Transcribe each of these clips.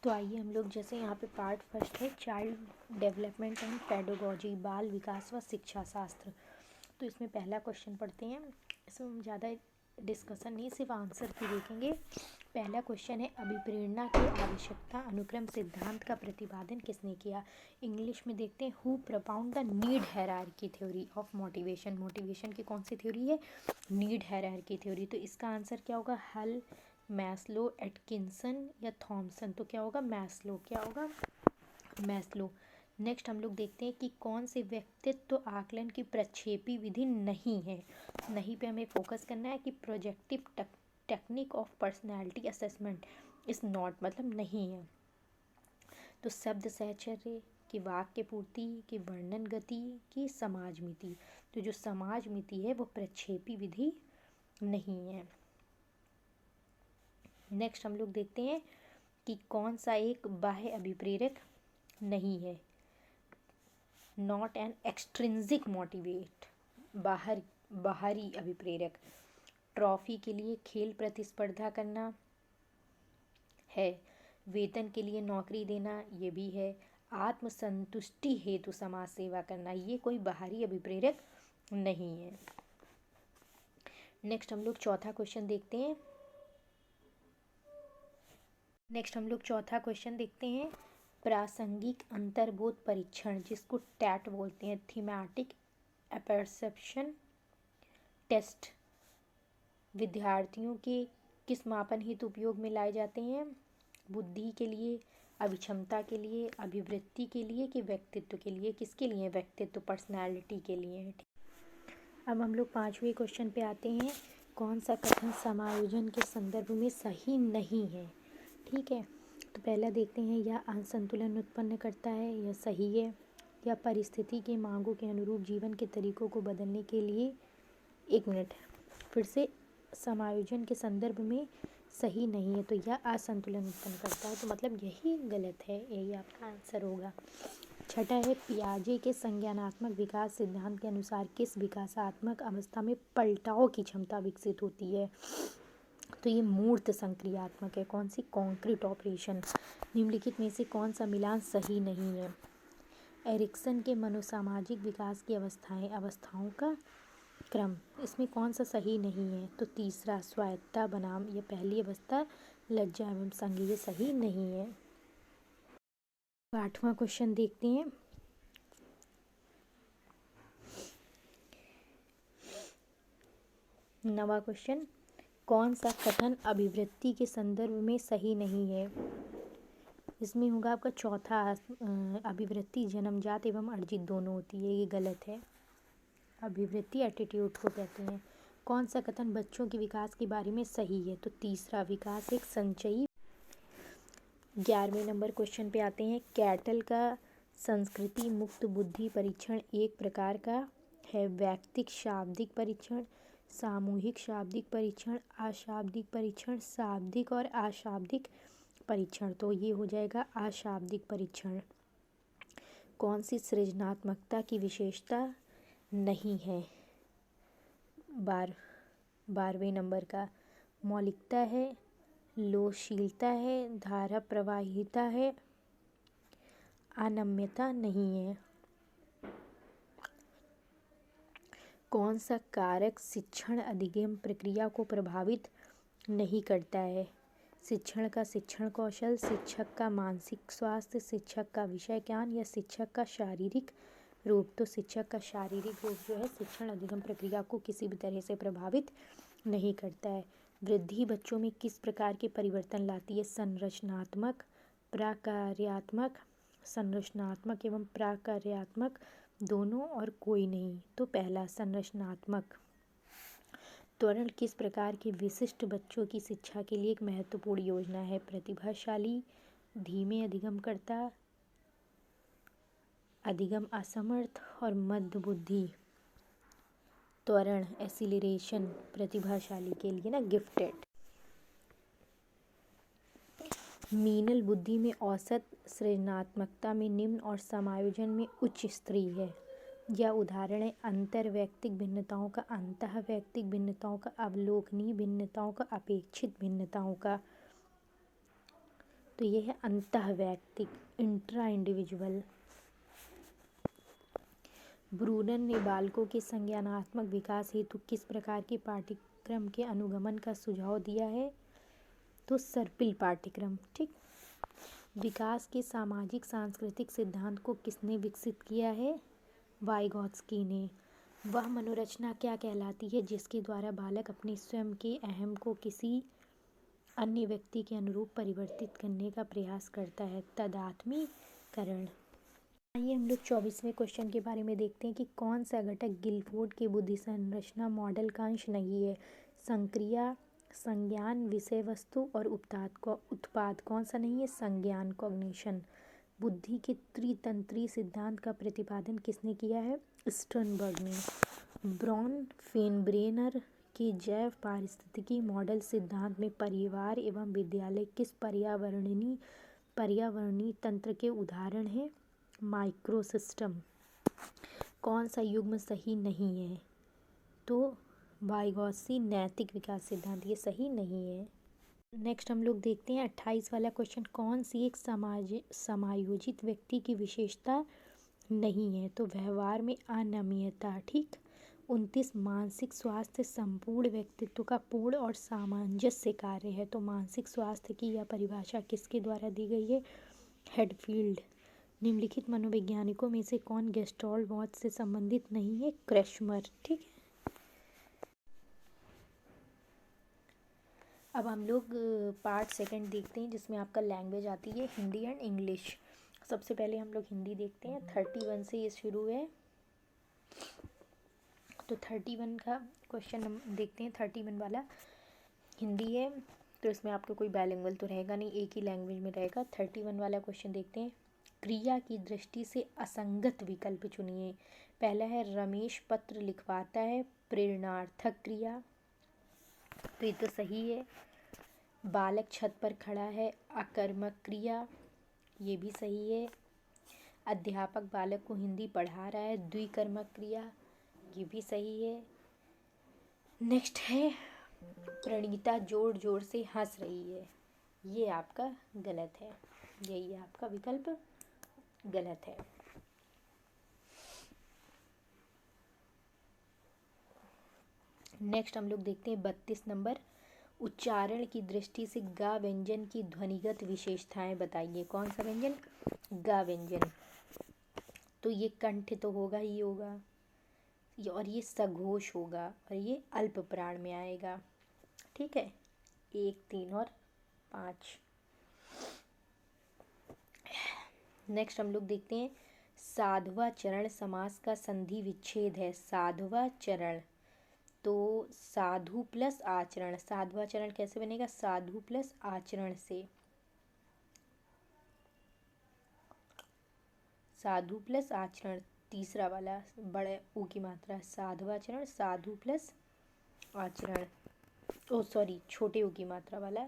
तो आइए हम लोग जैसे यहाँ पे पार्ट फर्स्ट है चाइल्ड डेवलपमेंट एंड पेडागोजी, बाल विकास व शिक्षा शास्त्र। तो इसमें पहला क्वेश्चन पढ़ते हैं। इसमें हम ज़्यादा डिस्कशन नहीं, सिर्फ आंसर की देखेंगे। पहला क्वेश्चन है, अभिप्रेरणा की आवश्यकता अनुक्रम सिद्धांत का प्रतिपादन किसने किया। इंग्लिश में देखते हैं, who propound the need hierarchy theory of motivation. Motivation की कौन सी थ्योरी है, नीड हायरार्की थ्योरी। तो इसका आंसर क्या होगा, हल, मैस्लो, एटकिंसन या थॉमसन। तो क्या होगा, मैस्लो। क्या होगा, मैस्लो। नेक्स्ट हम लोग देखते हैं कि कौन से व्यक्तित्व आकलन की प्रक्षेपी विधि नहीं है। नहीं पे हमें फोकस करना है कि projective technique of personality assessment is not, मतलब नहीं है। तो शब्द सहचर्य की, वाक्य पूर्ति की, वर्णन गति की, समाज मिति। तो जो समाज मिति है वो प्रक्षेपी विधि नहीं है। नेक्स्ट हम लोग देखते हैं कि कौन सा एक बाह्य अभिप्रेरक नहीं है, नॉट एन एक्सट्रिंसिक मोटिवेट, बाहरी अभिप्रेरक। ट्रॉफी के लिए खेल प्रतिस्पर्धा करना है, वेतन के लिए नौकरी देना ये भी है, आत्मसंतुष्टि हेतु समाज सेवा करना, ये कोई बाहरी अभिप्रेरक नहीं है। नेक्स्ट हम लोग चौथा क्वेश्चन देखते हैं। प्रासंगिक अंतर्बोध परीक्षण, जिसको टैट बोलते हैं, थीमेटिक अपरसेप्शन टेस्ट, विद्यार्थियों के किस मापन हेतु उपयोग में लाए जाते हैं। बुद्धि के लिए, अभिक्षमता के लिए, अभिवृत्ति के लिए कि व्यक्तित्व के लिए। किसके लिए, व्यक्तित्व, पर्सनालिटी के लिए। अब हम लोग पांचवें क्वेश्चन पे आते हैं। कौन सा कथन समायोजन के संदर्भ में सही नहीं है। ठीक है, तो पहला देखते हैं, यह असंतुलन उत्पन्न करता है, यह सही है। या परिस्थिति के मांगों के अनुरूप जीवन के तरीकों को बदलने के लिए, एक मिनट फिर से, समायोजन के संदर्भ में सही नहीं है, तो यह असंतुलन उत्पन्न करता है, तो मतलब यही गलत है, यही आपका आंसर होगा। छठा है, पियाजे के संज्ञानात्मक विकास सिद्धांत के अनुसार किस विकासात्मक अवस्था में पलटाव की क्षमता विकसित होती है। तो ये मूर्त संक्रियात्मक है। कौन सी, कॉन्क्रीट ऑपरेशन। निम्नलिखित में से कौन सा मिलान सही नहीं है। एरिक्सन के मनोसामाजिक विकास की अवस्थाएं, अवस्थाओं का क्रम, इसमें कौन सा सही नहीं है। तो तीसरा, स्वायत्तता बनाम ये पहली अवस्था, लज्जा एवं संग, ये सही नहीं है। आठवां क्वेश्चन देखते हैं। नवा क्वेश्चन, कौन सा कथन अभिवृत्ति के संदर्भ में सही नहीं है। इसमें होगा आपका चौथा, अभिवृत्ति जन्मजात एवं अर्जित दोनों होती है, ये गलत है। अभिवृत्ति एटीट्यूड को कहते हैं। कौन सा कथन बच्चों के विकास के बारे में सही है। तो तीसरा, विकास एक संचयी। 11वें नंबर क्वेश्चन पे आते हैं। कैटल का संस्कृति मुक्त बुद्धि परीक्षण एक प्रकार का है, वैयक्तिक शाब्दिक परीक्षण, सामूहिक शाब्दिक परीक्षण, अशाब्दिक परीक्षण, शाब्दिक और अशाब्दिक परीक्षण। तो ये हो जाएगा अशाब्दिक परीक्षण। कौन सी सृजनात्मकता की विशेषता नहीं है। 12वें नंबर का, मौलिकता है, लोचशीलता है, धारा प्रवाहिता है, अनम्यता नहीं है। कौन सा कारक शिक्षण अधिगम प्रक्रिया को प्रभावित नहीं करता है। शिक्षण का शिक्षण कौशल, शिक्षक का मानसिक स्वास्थ्य, शिक्षक का विषय ज्ञान या शिक्षक का शारीरिक रूप। तो शिक्षक का शारीरिक रूप जो है शिक्षण अधिगम प्रक्रिया को किसी भी तरह से प्रभावित नहीं करता है। वृद्धि बच्चों में किस प्रकार के परिवर्तन लाती है। संरचनात्मक, प्राकार्यात्मक, संरचनात्मक एवं प्राकार्यात्मक दोनों और कोई नहीं। तो पहला, संरचनात्मक। त्वरण किस प्रकार के विशिष्ट बच्चों की शिक्षा के लिए एक महत्वपूर्ण योजना है। प्रतिभाशाली, धीमे अधिगमकर्ता, अधिगम असमर्थ और मध्य बुद्धि। त्वरण, एसिलरेशन, प्रतिभाशाली के लिए ना, गिफ्टेड। मीनल बुद्धि में औसत, सृजनात्मकता में निम्न और समायोजन में उच्च स्तरीय है। यह उदाहरण है अंतर्वैयक्तिक भिन्नताओं का, अंतःवैयक्तिक भिन्नताओं का, अवलोकनीय भिन्नताओं का, अपेक्षित भिन्नताओं का। तो ये है अंतःवैयक्तिक, इंट्रा इंडिविजुअल। ब्रूनर ने बालकों के संज्ञानात्मक विकास हेतु किस प्रकार के पाठ्यक्रम के अनुगमन का सुझाव दिया है? तो सर्पिल पाठ्यक्रम। ठीक। विकास के सामाजिक सांस्कृतिक सिद्धांत को किसने विकसित किया है? वाइगॉत्स्की ने। वह मनोरचना क्या कहलाती है जिसके द्वारा बालक अपने स्वयं के अहम को किसी अन्य व्यक्ति के अनुरूप परिवर्तित करने का प्रयास करता है? तदात्मीकरण। आइए हम लोग 24वें क्वेश्चन के बारे में देखते हैं कि कौन सा घटक गिलफोर्ड के बुद्धि संरचना मॉडल का अंश नहीं है? संक्रिया, संज्ञान, विषय वस्तु और उत्पाद कौन सा नहीं है? संज्ञान, कॉग्निशन। बुद्धि के त्रितंत्री सिद्धांत का प्रतिपादन किसने किया है? स्टर्नबर्ग ने। ब्रॉन फेनब्रेनर के जैव पारिस्थितिकी मॉडल सिद्धांत में परिवार एवं विद्यालय किस पर्यावरणीय तंत्र के उदाहरण हैं? माइक्रोसिस्टम। कौन सा युग्म सही नहीं है? तो वाइगॉत्स्की नैतिक विकास सिद्धांत, ये सही नहीं है। नेक्स्ट हम लोग देखते हैं 28 वाला क्वेश्चन, कौन सी एक समायोजित व्यक्ति की विशेषता नहीं है? तो व्यवहार में अनम्यता। ठीक। 29 मानसिक स्वास्थ्य संपूर्ण व्यक्तित्व का पूर्ण और सामंजस्य कार्य है। तो मानसिक स्वास्थ्य की यह परिभाषा किसके द्वारा दी गई है? हेडफील्ड। निम्नलिखित मनोवैज्ञानिकों में से कौन गेस्टाल्ट मौत से संबंधित नहीं है? क्रेशमर। ठीक है। अब हम लोग पार्ट सेकंड देखते हैं जिसमें आपका लैंग्वेज आती है हिंदी एंड इंग्लिश। सबसे पहले हम लोग हिंदी देखते हैं। 31 से ये शुरू है, तो 31 का क्वेश्चन हम देखते हैं। 31 वाला हिंदी है, तो इसमें आपका कोई बाइलिंगुअल तो रहेगा नहीं, एक ही लैंग्वेज में रहेगा। 31 वाला क्वेश्चन देखते हैं। क्रिया की दृष्टि से असंगत विकल्प चुनिए। पहला है रमेश पत्र लिखवाता है, प्रेरणार्थक क्रिया, तो ये तो सही है। बालक छत पर खड़ा है, अकर्मक क्रिया, ये भी सही है। अध्यापक बालक को हिंदी पढ़ा रहा है, द्विकर्मक क्रिया, ये भी सही है। नेक्स्ट है प्रणीता जोर जोर से हंस रही है, ये आपका गलत है, यही आपका विकल्प गलत है। नेक्स्ट हम लोग देखते हैं 32 नंबर, उच्चारण की दृष्टि से गा व्यंजन की ध्वनिगत विशेषताएं बताइए। कौन सा व्यंजन? गा व्यंजन। तो ये कंठ तो होगा ही होगा, और ये सघोष होगा, और ये अल्प प्राण में आएगा। ठीक है, 1, 3 और 5। नेक्स्ट हम लोग देखते हैं साधवा चरण समास का संधि विच्छेद है। साधवा चरण, तो साधु प्लस आचरण, साधवा चरण कैसे बनेगा? साधु प्लस आचरण से, साधु प्लस आचरण, तीसरा वाला बड़े ऊ की मात्रा, साधवाचरण साधु प्लस आचरण, ओ सॉरी छोटे ऊ की मात्रा वाला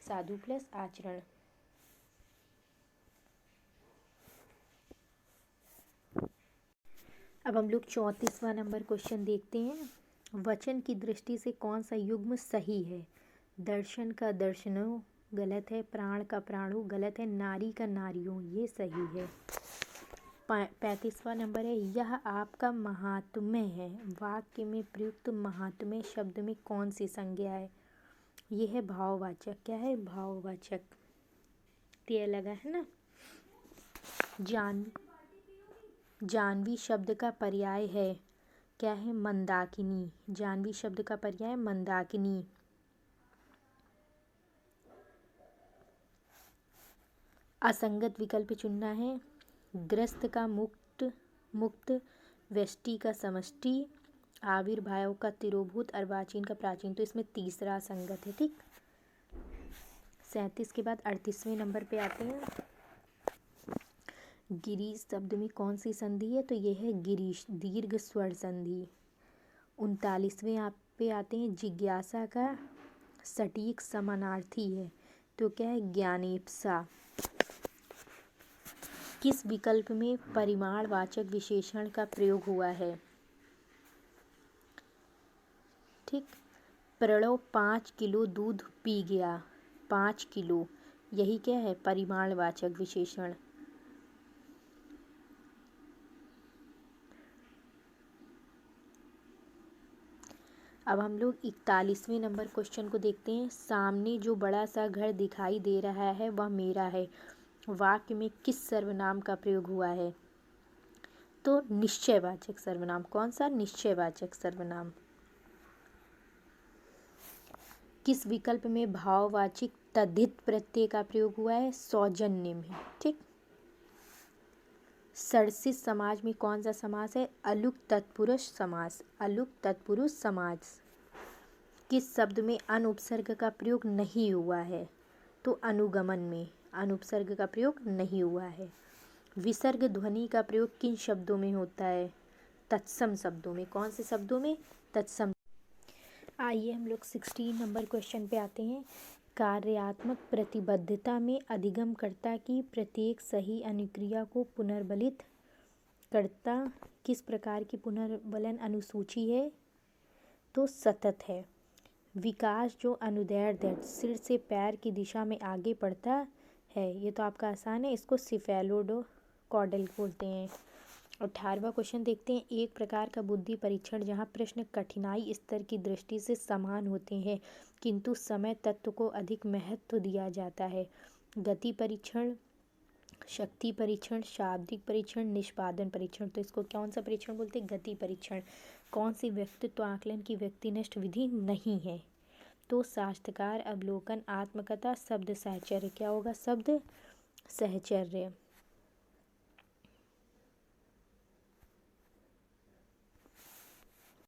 साधु प्लस आचरण। अब हम लोग 34वां नंबर क्वेश्चन देखते हैं। वचन की दृष्टि से कौन सा युग्म सही है? दर्शन का दर्शनों गलत है, प्राण का प्राणों गलत है, नारी का नारियों ये सही है। 35वां नंबर है, यह आपका महात्म्य है। वाक्य में प्रयुक्त महात्म्य शब्द में कौन सी संज्ञा है? ये है भाववाचक। क्या है? भाववाचक। ते लगा है ना। जानवी शब्द का पर्याय है, क्या है? मंदाकिनी। जानवी शब्द का पर्याय मंदाकिनी। असंगत विकल्प चुनना है। ग्रस्त का मुक्त, व्यष्टि का समष्टि, आविर्भाव का तिरोभूत, अर्वाचीन का प्राचीन, तो इसमें तीसरा असंगत है। ठीक। 37 के बाद 38वें नंबर पे आते हैं। गिरीश शब्द में कौन सी संधि है? तो ये है गिरीश, दीर्घ स्वर संधि। 39वें आप पे आते हैं, जिज्ञासा का सटीक समानार्थी है, तो क्या है? ज्ञानेप्सा। किस विकल्प में परिमाणवाचक विशेषण का प्रयोग हुआ है? ठीक। प्रणव 5 किलो दूध पी गया, 5 किलो, यही क्या है, परिमाणवाचक विशेषण। अब हम लोग 41वें नंबर क्वेश्चन को देखते हैं। सामने जो बड़ा सा घर दिखाई दे रहा है वह मेरा है, वाक्य में किस सर्वनाम का प्रयोग हुआ है? तो निश्चयवाचक सर्वनाम। कौन सा? निश्चयवाचक सर्वनाम। किस विकल्प में भाववाचक तद्धित प्रत्यय का प्रयोग हुआ है? सौजन्य में। ठीक। सरसित समाज में कौन सा समास है? अलुक तत्पुरुष समास। अलुक तत्पुरुष समास। किस शब्द में अनुपसर्ग का प्रयोग नहीं हुआ है? तो अनुगमन में अनुपसर्ग का प्रयोग नहीं हुआ है। विसर्ग ध्वनि का प्रयोग किन शब्दों में होता है? तत्सम शब्दों में। कौन से शब्दों में? तत्सम। आइए हम लोग 16 नंबर क्वेश्चन पे आते हैं। कार्यात्मक प्रतिबद्धता में अधिगमकर्ता की प्रत्येक सही अनुक्रिया को पुनर्बलित करता किस प्रकार की पुनर्बलन अनुसूची है? तो सतत है। विकास जो अनुदैर्ध्य सिर से पैर की दिशा में आगे बढ़ता है, ये तो आपका आसान है, इसको सिफेलोडोकॉडल बोलते हैं। 18वां क्वेश्चन देखते हैं। एक प्रकार का बुद्धि परीक्षण जहाँ प्रश्न कठिनाई स्तर की दृष्टि से समान होते हैं किंतु समय तत्व को अधिक महत्व दिया जाता है। गति परीक्षण, शक्ति परीक्षण, शाब्दिक परीक्षण, निष्पादन परीक्षण। तो इसको कौन सा परीक्षण बोलते हैं? गति परीक्षण। कौन सी व्यक्तित्व आकलन की व्यक्तिनिष्ठ विधि नहीं है? तो साक्षात्कार, अवलोकन, आत्मकथा, शब्द साहचर्य। क्या होगा? शब्द साहचर्य।